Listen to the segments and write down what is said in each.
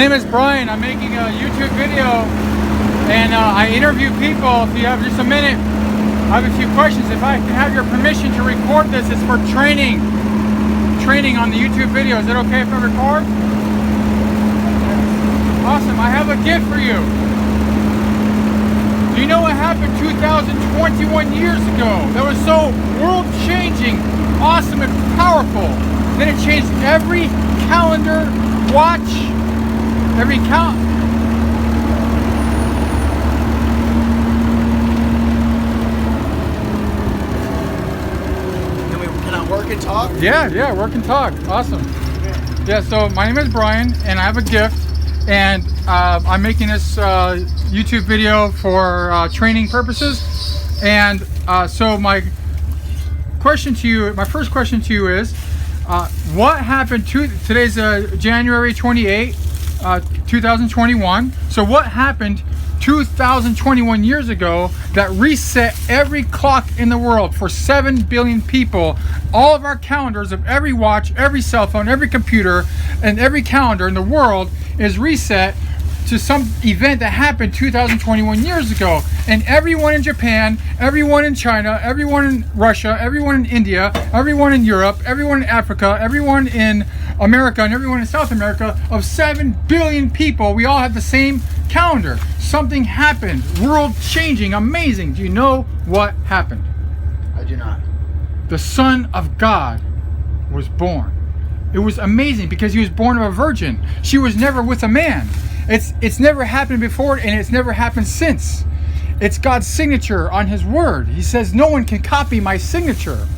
My name is Brian. I'm making a YouTube video and I interview people. If you have just a minute, I have a few questions. If I can have your permission to record this, it's for training on the YouTube video. Is it okay if I record? Awesome. I have a gift for you. Do you know what happened 2021 years ago that was so world-changing, awesome, and powerful? Then it changed every calendar, watch, every count. Can I work and talk? Yeah, work and talk. Awesome. Yeah, so my name is Brian, and I have a gift, and I'm making this YouTube video for training purposes. And so my first question to you is, what happened today's January 28, 2021. So what happened 2021 years ago that reset every clock in the world for 7 billion people? All of our calendars of every watch, every cell phone, every computer, and every calendar in the world is reset to some event that happened 2021 years ago. And everyone in Japan, everyone in China, everyone in Russia, everyone in India, everyone in Europe, everyone in Africa, everyone in America, and everyone in South America, of 7 billion people, we all have the same calendar. Something happened, world changing, amazing. Do you know what happened? I do not. The Son of God was born. It was amazing because he was born of a virgin. She was never with a man. It's never happened before, and it's never happened since. It's God's signature on his word. He says no one can copy my signature.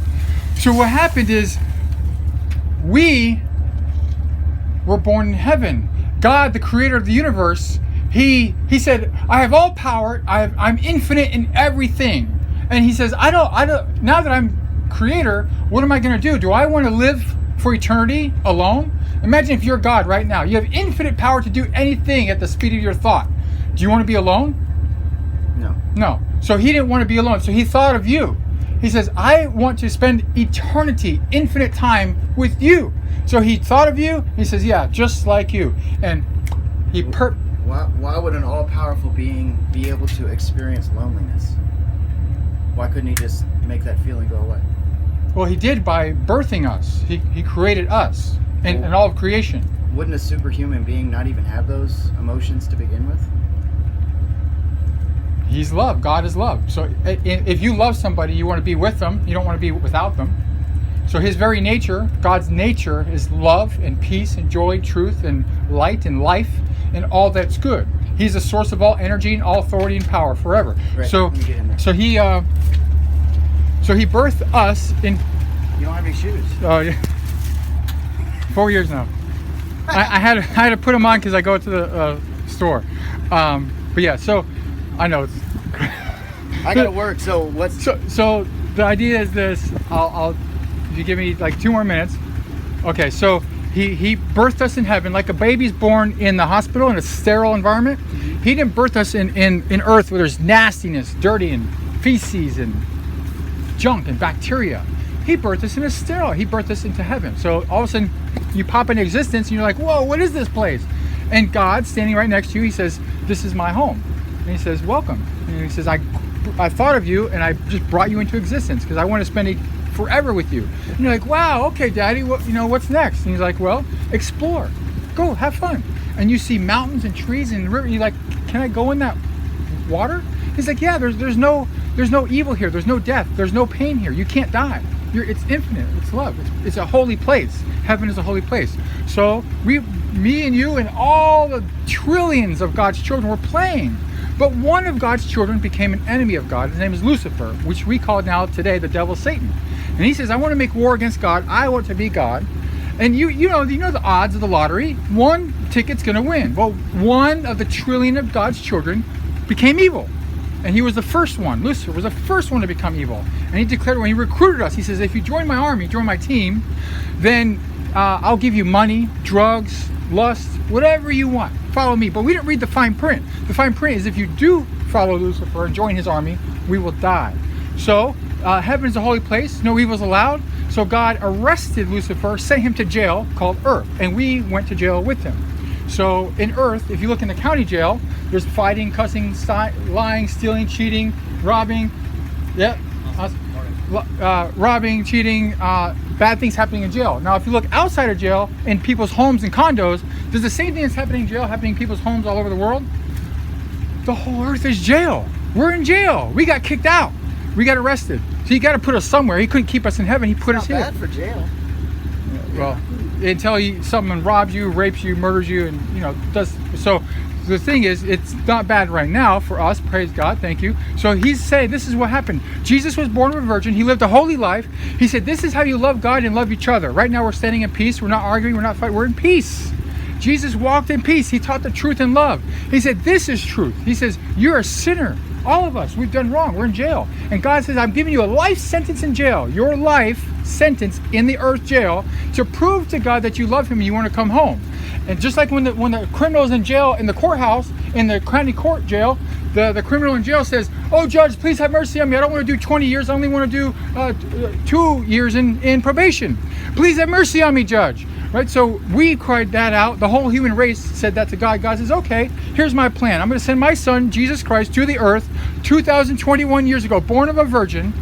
So what happened is we were born in heaven. God, the creator of the universe, he said, I have all power. I'm infinite in everything. And he says, I don't, now that I'm creator, what am I going to do? Do I want to live for eternity alone? Imagine if you're God right now. You have infinite power to do anything at the speed of your thought. Do you want to be alone? No. So he didn't want to be alone. So he thought of you. He says, I want to spend eternity, infinite time with you. So he thought of you. He says, yeah, just like you. And he Why would an all-powerful being be able to experience loneliness? Why couldn't he just make that feeling go away? Well, he did by birthing us. He created us and all of creation. Wouldn't a superhuman being not even have those emotions to begin with? He's love. God is love. So if you love somebody, you want to be with them. You don't want to be without them. So his very nature, God's nature, is love and peace and joy, truth and light and life and all that's good. He's the source of all energy and all authority and power forever. Right. So he birthed us in. You don't have any shoes. Oh yeah. 4 years now. I had to put them on because I go to the store. But yeah, so I know it's. I gotta work. So what's? So the idea is this. I'll. If you give me like 2 more minutes. Okay. So he birthed us in heaven like a baby's born in the hospital in a sterile environment. Mm-hmm. He didn't birth us in earth where there's nastiness, dirty, and feces and junk and bacteria. He birthed us in a sterile. He birthed us into heaven. So all of a sudden, you pop into existence and you're like, whoa, what is this place? And God, standing right next to you, he says, this is my home. And he says, welcome. And he says, I thought of you and I just brought you into existence because I want to spend forever with you. And you're like, wow, okay, Daddy, what's next? And he's like, well, explore. Go, have fun. And you see mountains and trees and river. And you're like, can I go in that water? He's like, yeah, there's no evil here. There's no death. There's no pain here. You can't die. It's infinite. It's love. It's a holy place. Heaven is a holy place. So me and you and all the trillions of God's children were playing. But one of God's children became an enemy of God. His name is Lucifer, which we call now today the devil, Satan. And he says, I want to make war against God. I want to be God. And you know the odds of the lottery. One ticket's going to win. Well, one of the trillion of God's children became evil. And he was the first one. Lucifer was the first one to become evil. And he declared, when he recruited us, he says, if you join my army, join my team, then I'll give you money, drugs, lust, whatever you want. Follow me. But we didn't read the fine print. The fine print is if you do follow Lucifer and join his army, we will die. So heaven is a holy place. No evil is allowed. So God arrested Lucifer, sent him to jail called Earth. And we went to jail with him. So in Earth, if you look in the county jail, there's fighting, cussing, lying, stealing, cheating, robbing. Yeah. Robbing, cheating, bad things happening in jail. Now, if you look outside of jail, in people's homes and condos, does the same thing that's happening in jail happening in people's homes all over the world? The whole earth is jail. We're in jail. We got kicked out. We got arrested. So you got to put us somewhere. He couldn't keep us in heaven. He put us here. Not bad for jail. Well, until someone robs you, rapes you, murders you, and does so. The thing is, it's not bad right now for us. Praise God. Thank you. So he's saying this is what happened. Jesus was born of a virgin. He lived a holy life. He said, this is how you love God and love each other. Right now we're standing in peace. We're not arguing. We're not fighting. We're in peace. Jesus walked in peace. He taught the truth in love. He said, this is truth. He says, you're a sinner. All of us, we've done wrong. We're in jail. And God says, I'm giving you a life sentence in jail. Your life sentence in the earth jail to prove to God that you love him and you want to come home. And just like when the criminal's in jail in the courthouse, in the county court jail, the criminal in jail says, oh, judge, please have mercy on me. I don't want to do 20 years. I only want to do 2 years in probation. Please have mercy on me, judge. Right? So we cried that out. The whole human race said that to God. God says, okay, here's my plan. I'm going to send my son, Jesus Christ, to the earth 2021 years ago, born of a virgin.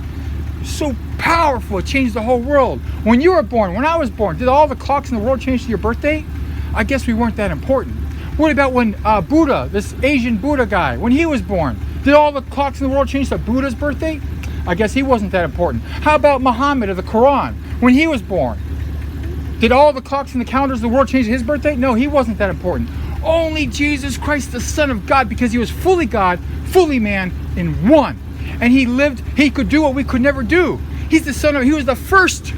So powerful. It changed the whole world. When you were born, when I was born, did all the clocks in the world change to your birthday? I guess we weren't that important. What about when Buddha, this Asian Buddha guy, when he was born, did all the clocks in the world change to Buddha's birthday? I guess he wasn't that important. How about Muhammad of the Quran, when he was born? Did all the clocks and the calendars of the world change to his birthday? No, he wasn't that important. Only Jesus Christ, the Son of God, because he was fully God, fully man in one. And he lived, he could do what we could never do. He was the first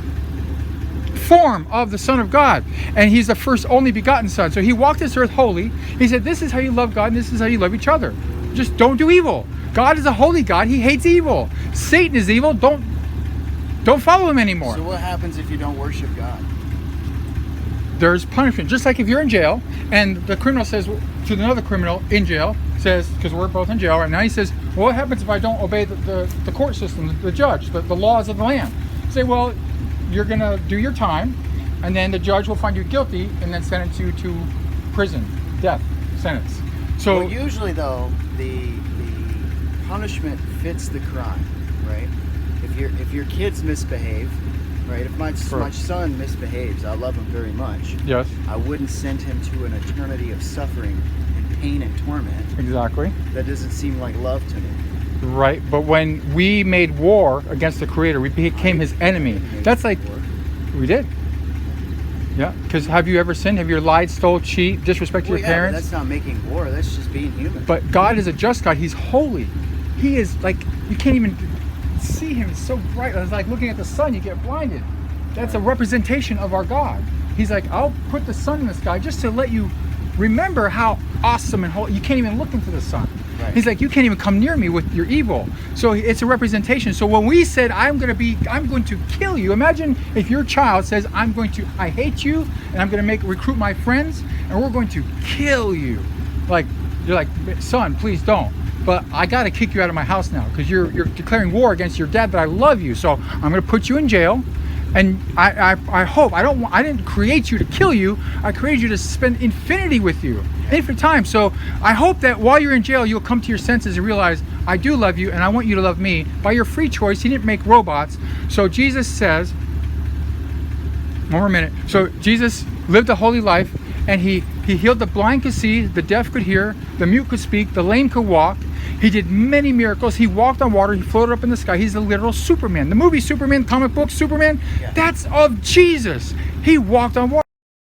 form of the Son of God, and he's the first only begotten Son. So he walked this earth holy. He said, this is how you love God and this is how you love each other. Just don't do evil. God is a holy God. He hates evil. Satan is evil. Don't follow him anymore. So what happens if you don't worship God? There's punishment. Just like if you're in jail and the criminal says to another criminal in jail, says, because we're both in jail right now, he says, well, what happens if I don't obey the court system, the judge, the laws of the land? Say, well, you're going to do your time, and then the judge will find you guilty and then sentence you to prison, death sentence. So well, usually, though, the punishment fits the crime, right? If your kids misbehave, right? If my son misbehaves, I love him very much. Yes. I wouldn't send him to an eternity of suffering and pain and torment. Exactly. That doesn't seem like love to me. Right, but when we made war against the Creator, we became his enemy. That's like, we did. Yeah, because have you ever sinned? Have you lied, stole, cheat, disrespected your parents? But that's not making war. That's just being human. But God is a just God. He's holy. He is like, you can't even see him. It's so bright. It's like looking at the sun, you get blinded. That's a representation of our God. He's like, I'll put the sun in the sky just to let you remember how awesome and holy. You can't even look into the sun. Right. He's like, you can't even come near me with your evil. So it's a representation. So when we said, I'm going to kill you. Imagine if your child says, I hate you, and I'm going to recruit my friends, and we're going to kill you. Like, you're like, son, please don't. But I got to kick you out of my house now because you're declaring war against your dad, but I love you. So I'm going to put you in jail. And I hope, I didn't create you to kill you. I created you to spend infinity with you, infinite time. So I hope that while you're in jail, you'll come to your senses and realize, I do love you and I want you to love me. By your free choice, he didn't make robots. So Jesus says, one more minute. So Jesus lived a holy life and he healed the blind could see, the deaf could hear, the mute could speak, the lame could walk. He did many miracles. He walked on water. He floated up in the sky. He's the literal Superman. The movie Superman, comic book Superman, that's of Jesus. He walked on water.